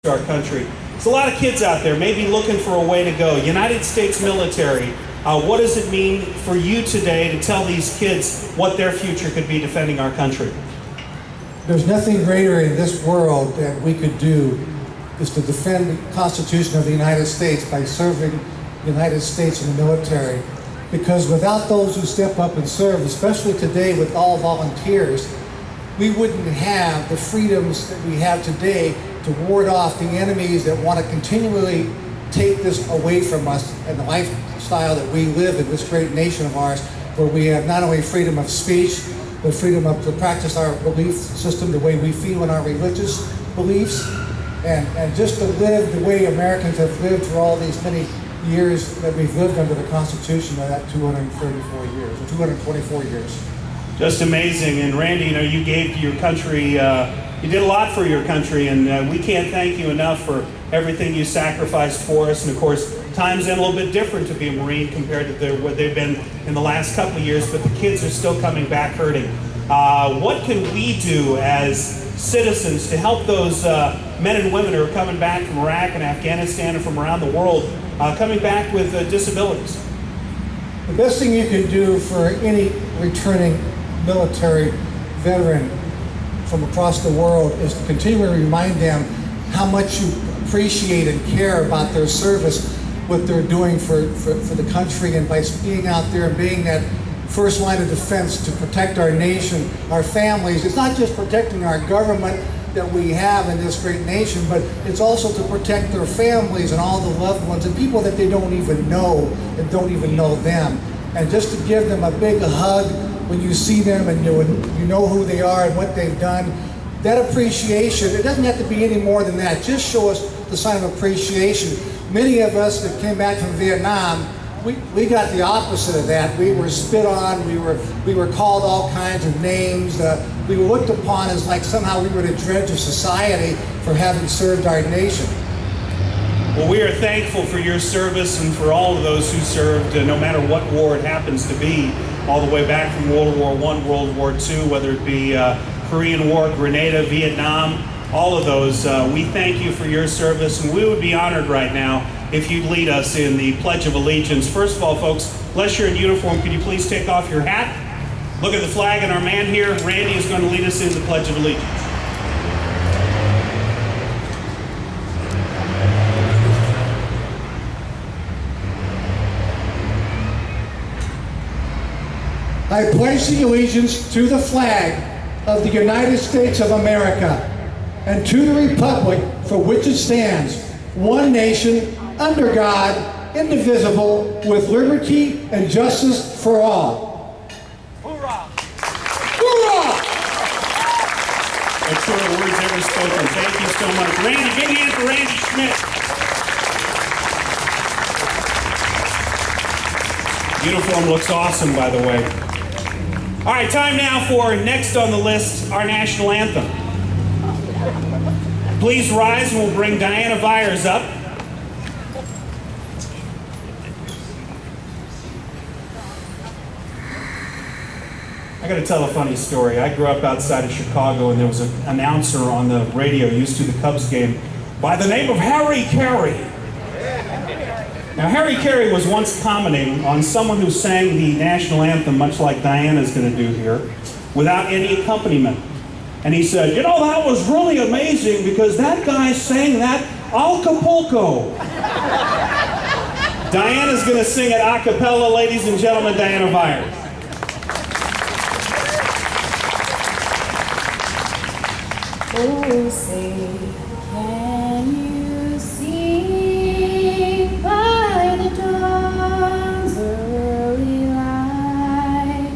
to our country. There's a lot of kids out there maybe looking for a way to go. United States military, what does it mean for you today to tell these kids what their future could be defending our country? There's nothing greater in this world that we could do is to defend the Constitution of the United States by serving the United States in the military. Because without those who step up and serve, especially today with all volunteers, we wouldn't have the freedoms that we have today to ward off the enemies that want to continually take this away from us and the lifestyle that we live in this great nation of ours, where we have not only freedom of speech, but freedom to practice our belief system the way we feel in our religious beliefs, and just to live the way Americans have lived for all these many years that we've lived under the Constitution of that 234 years, or 224 years. Just amazing. And Randy, you gave to your country, you did a lot for your country, and we can't thank you enough for everything you sacrificed for us. And of course, times are a little bit different to be a Marine compared to what they've been in the last couple of years, but the kids are still coming back hurting. What can we do as citizens to help those men and women who are coming back from Iraq and Afghanistan and from around the world, coming back with disabilities? The best thing you can do for any returning military veteran from across the world is to continually remind them how much you appreciate and care about their service, what they're doing for the country, and by being out there and being that first line of defense to protect our nation, our families. It's not just protecting our government that we have in this great nation, but it's also to protect their families and all the loved ones and people that they don't even know and don't even know them. And just to give them a big hug when you see them and you know who they are and what they've done. That appreciation, it doesn't have to be any more than that. Just show us the sign of appreciation. Many of us that came back from Vietnam, we got the opposite of that. We were spit on, we were called all kinds of names. We were looked upon as like somehow we were the dregs of society for having served our nation. Well, we are thankful for your service and for all of those who served, no matter what war it happens to be, all the way back from World War I, World War II, whether it be Korean War, Grenada, Vietnam, all of those. We thank you for your service, and we would be honored right now if you'd lead us in the Pledge of Allegiance. First of all, folks, unless you're in uniform, could you please take off your hat? Look at the flag, and our man here, Randy, is going to lead us in the Pledge of Allegiance. I pledge the allegiance to the flag of the United States of America and to the republic for which it stands, one nation, under God, indivisible, with liberty and justice for all. Hoorah! Hoorah! That's sort of words ever spoken. Thank you so much. Randy, big hand for Randy Schmidt. Uniform looks awesome, by the way. All right, time now for next on the list, our national anthem. Please rise, and we'll bring Diana Vyers up. I got to tell a funny story. I grew up outside of Chicago, and there was an announcer on the radio used to the Cubs game by the name of Harry Carey. Now, Harry Carey was once commenting on someone who sang the national anthem, much like Diana's going to do here, without any accompaniment. And he said, that was really amazing because that guy sang that Acapulco. Diana's going to sing it a cappella, ladies and gentlemen, Diana Vyers. Oh, say, can you see by the dawn's early light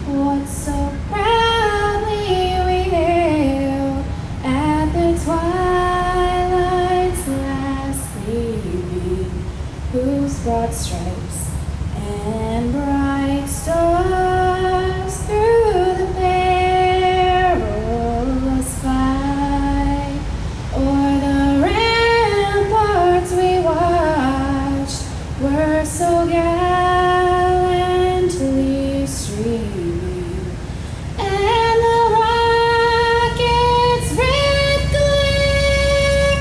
what so proudly we hailed at the twilight's last gleaming, whose broad stripes and bright stars through the perilous fight o'er the ramparts we watched were so gallantly streaming, and the rocket's red glare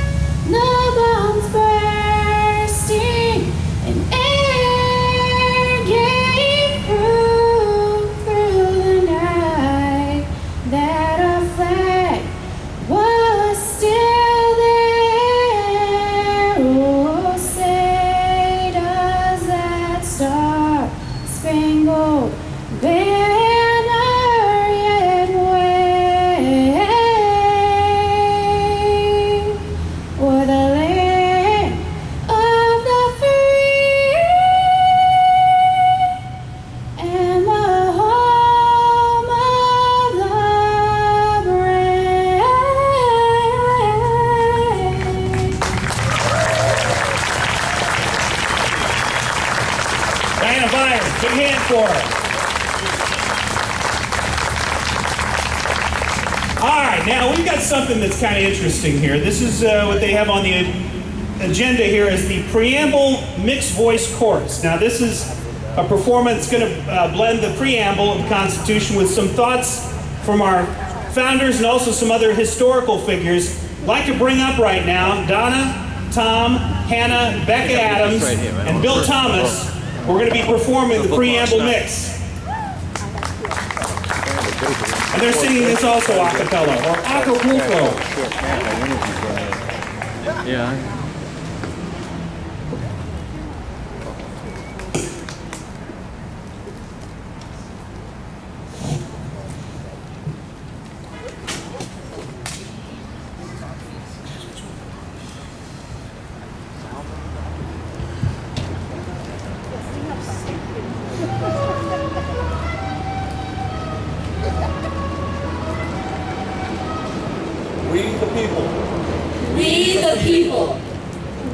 Big hand for her. All right, now we've got something that's kind of interesting here. This is what they have on the agenda here is the Preamble Mixed Voice Chorus. Now this is a performance going to blend the preamble of the Constitution with some thoughts from our founders and also some other historical figures. I'd like to bring up right now Donna, Tom, Hannah, Becca Adams, and Bill Thomas. We're going to be performing the preamble mix. And they're singing this also a cappella, or acapulco. Yeah. We the people. We the people.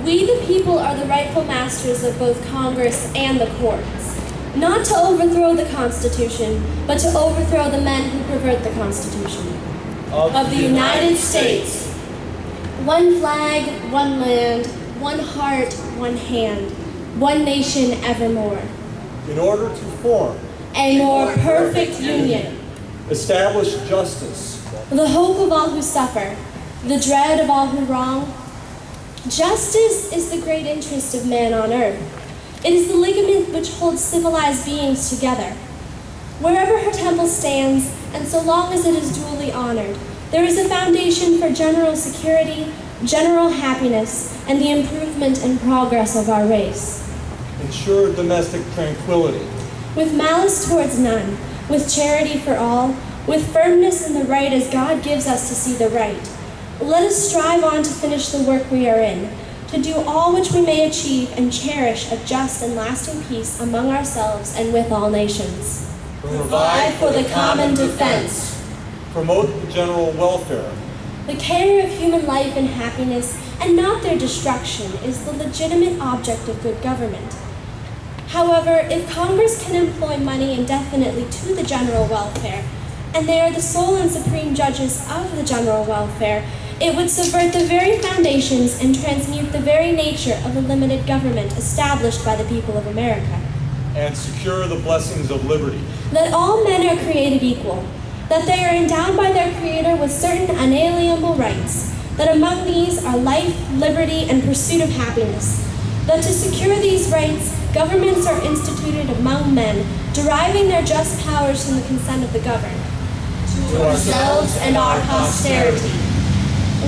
We the people are the rightful masters of both Congress and the courts. Not to overthrow the Constitution, but to overthrow the men who pervert the Constitution. Of the United States. One flag, one land, one heart, one hand, one nation evermore. In order to form, A more perfect union. establish justice, The hope of all who suffer, the dread of all who wrong. Justice is the great interest of man on earth. It is the ligament which holds civilized beings together. Wherever her temple stands, and so long as it is duly honored, there is a foundation for general security, general happiness, and the improvement and progress of our race. ensure domestic tranquility, With malice towards none, with charity for all, with firmness in the right as God gives us to see the right. Let us strive on to finish the work we are in, to do all which we may achieve and cherish a just and lasting peace among ourselves and with all nations. Provide for the common defense. promote the general welfare, The care of human life and happiness, and not their destruction, is the legitimate object of good government. However, if Congress can employ money indefinitely to the general welfare, and they are the sole and supreme judges of the general welfare, it would subvert the very foundations and transmute the very nature of the limited government established by the people of America. and secure the blessings of liberty, That all men are created equal, that they are endowed by their Creator with certain unalienable rights, that among these are life, liberty, and pursuit of happiness, that to secure these rights, governments are instituted among men, deriving their just powers from the consent of the governed, to ourselves and our posterity.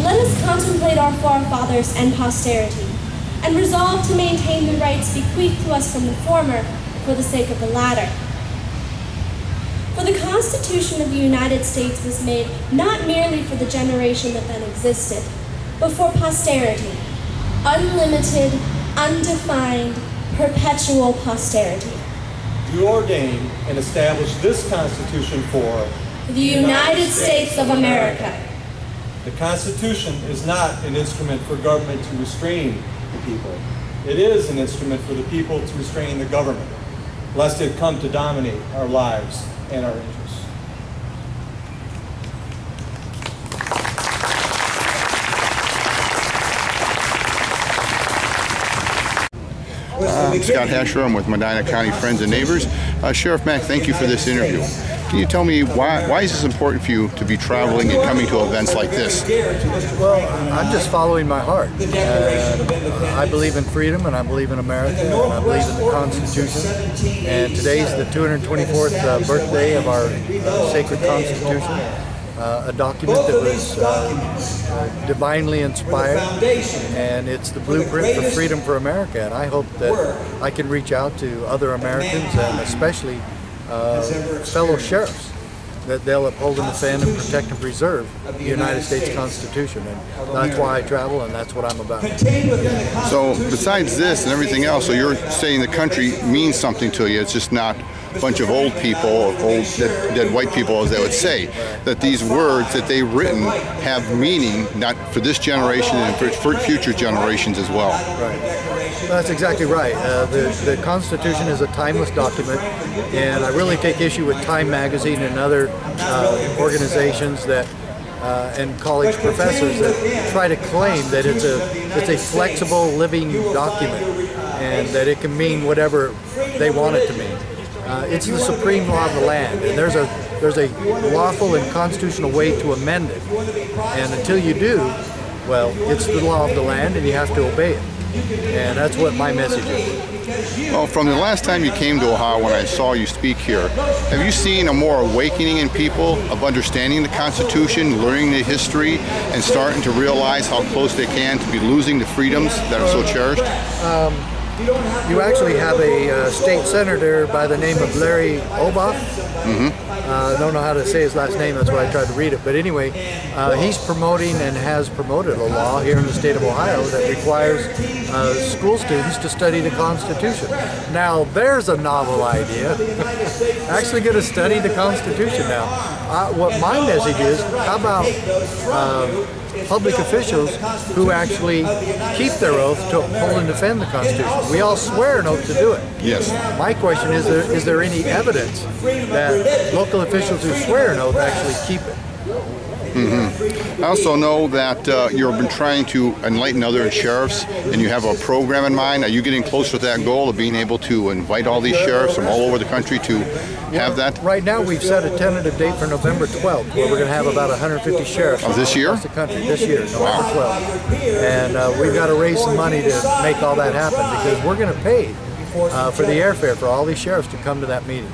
Let us contemplate our forefathers and posterity, and resolve to maintain the rights bequeathed to us from the former for the sake of the latter. For the Constitution of the United States was made not merely for the generation that then existed, but for posterity, unlimited, undefined, perpetual posterity. do ordain and establish this Constitution for The United States of America. the Constitution is not an instrument for government to restrain the people. It is an instrument for the people to restrain the government, lest it come to dominate our lives and our interests. I'm Scott Hasher. I'm with Medina County Friends and Neighbors. Sheriff Mack, thank you for this interview. Can you tell me why is this important for you to be traveling and coming to events like this? Well, I'm just following my heart. I believe in freedom, and I believe in America, and I believe in the Constitution. And today's the 224th birthday of our sacred Constitution, a document that was divinely inspired, and it's the blueprint for freedom for America. And I hope that I can reach out to other Americans, and especially fellow sheriffs, that they'll uphold and defend and protect and preserve the United States Constitution. And that's why I travel, and that's what I'm about. So besides this and everything else, so you're saying the country means something to you. It's just not bunch of old people, or old dead white people, as they would say, that these words that they've written have meaning, not for this generation and for future generations as well. Right. That's exactly right. The Constitution is a timeless document, and I really take issue with Time Magazine and other organizations that and college professors that try to claim that it's a flexible living document and that it can mean whatever they want it to mean. It's the supreme law of the land, and there's a lawful and constitutional way to amend it. And until you do, well, it's the law of the land, and you have to obey it. And that's what my message is. Well, from the last time you came to Ohio, when I saw you speak here, have you seen a more awakening in people of understanding the Constitution, learning the history, and starting to realize how close they can to be losing the freedoms that are so cherished? You actually have a state senator by the name of Larry Obach. I don't know how to say his last name, that's why I tried to read it. But anyway, he's promoting and has promoted a law here in the state of Ohio that requires school students to study the Constitution. Now, there's a novel idea. Actually going to study the Constitution now. What my message is, how about public officials who actually keep their oath to uphold and defend the Constitution? We all swear an oath to do it. Yes. My question is there any evidence that local officials who swear an oath actually keep it? I also know that you've been trying to enlighten other sheriffs, and you have a program in mind. Are you getting closer to that goal of being able to invite all these sheriffs from all over the country to have that? Right now, we've set a tentative date for November 12th, where we're going to have about 150 sheriffs Of this year? across the country. This year, November 12th. And we've got to raise some money to make all that happen, because we're going to pay for the airfare for all these sheriffs to come to that meeting.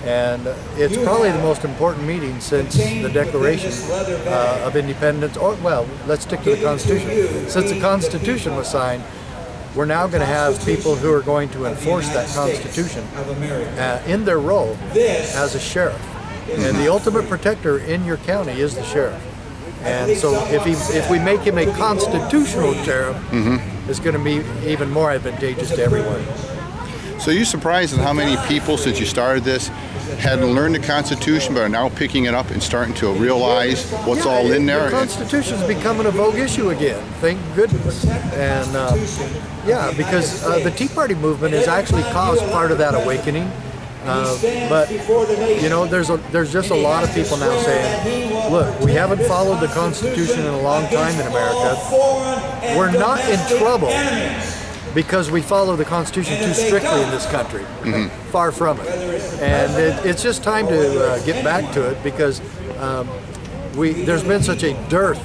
And it's probably the most important meeting since the Declaration of Independence, or, well, let's stick to the Constitution. Since the Constitution was signed, we're now going to have people who are going to enforce that Constitution in their role as a sheriff. And the ultimate protector in your county is the sheriff. And so if we make him a constitutional sheriff, it's going to be even more advantageous to everyone. So are you surprised at how many people, since you started this, hadn't learned the Constitution but are now picking it up and starting to realize what's all in there? The Constitution's becoming a vogue issue again, thank goodness. And because the Tea Party movement has actually caused part of that awakening. But you know, there's just a lot of people now saying, look, we haven't followed the Constitution in a long time in America. We're not in trouble because we follow the Constitution too strictly in this country. Far from it. And it's just time to get back to it, because there's been such a dearth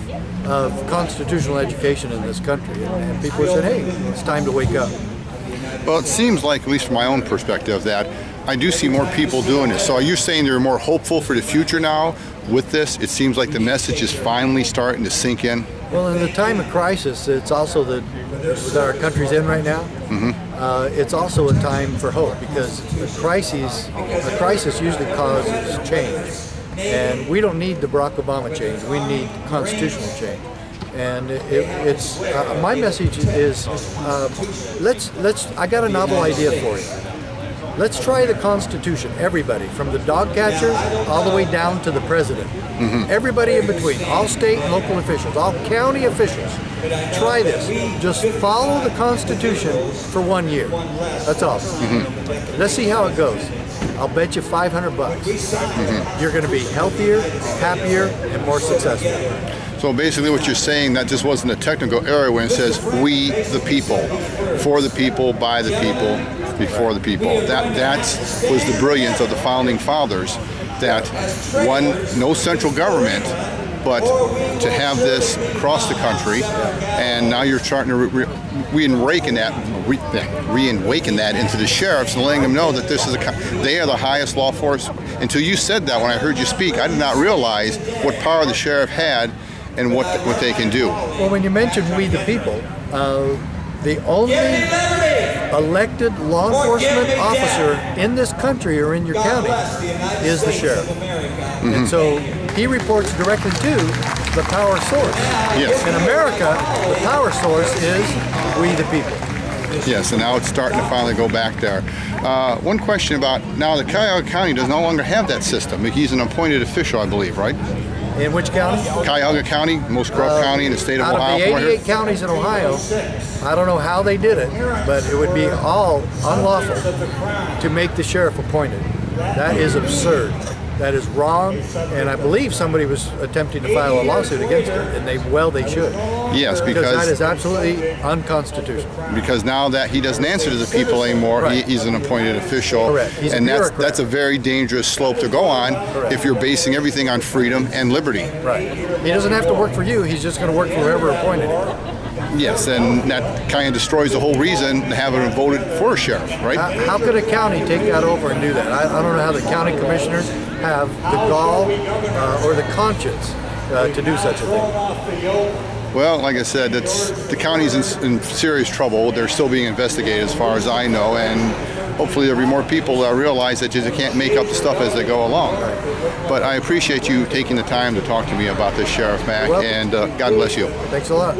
of constitutional education in this country, and people have said, hey, it's time to wake up. Well, it seems like, at least from my own perspective, that I do see more people doing this. So are you saying they're more hopeful for the future now with this? It seems like the message is finally starting to sink in. Well, in the time of crisis, it's also that our country's in right now. It's also a time for hope, because a crisis usually causes change, and we don't need the Barack Obama change. We need constitutional change. And it's my message is I got a novel idea for you. Let's try the Constitution, everybody, from the dog catcher all the way down to the president. Everybody in between, all state and local officials, all county officials. Try this. Just follow the Constitution for 1 year. That's all. Let's see how it goes. I'll bet you $500. You're going to be healthier, happier, and more successful. So basically what you're saying, that just wasn't a technical area when it says we the people, for the people, by the people, before the people. That was the brilliance of the founding fathers, that one, no central government, but to have this across the country, and now you're starting to reawaken that into the sheriffs and letting them know that they are the highest law force. Until you said that, when I heard you speak, I did not realize what power the sheriff had and what they can do. Well, when you mentioned we the people, the only elected law enforcement officer in this country or in your county is the sheriff. And so he reports directly to the power source. Yes. In America, the power source is we the people. Yes, and now it's starting to finally go back there. One question about now the Cuyahoga County does no longer have that system. He's an appointed official, I believe, right? In which county? Cuyahoga County, most corrupt county in the state of Out Ohio. of the from what I heard. 88 counties in Ohio, I don't know how they did it, but it would be all unlawful to make the sheriff appointed. That is absurd. That is wrong, and I believe somebody was attempting to file a lawsuit against it, and they should. Yes, Because that because is absolutely unconstitutional. now that he doesn't answer to the people anymore, Right. he's an appointed official. Correct. He's a and bureaucrat. that's a very dangerous slope to go on if you're basing everything on freedom and liberty. Right. He doesn't have to work for you, he's just going to work for whoever appointed him. Yes, and that kind of destroys the whole reason to have it voted for a sheriff, right? How could a county take that over and do that? I don't know how the county commissioners have the gall or the conscience to do such a thing. Well, like I said, the county's in serious trouble. They're still being investigated as far as I know, and hopefully there'll be more people that realize that you can't make up the stuff as they go along. But I appreciate you taking the time to talk to me about this, Sheriff Mack, Well, and God bless you. Thanks a lot.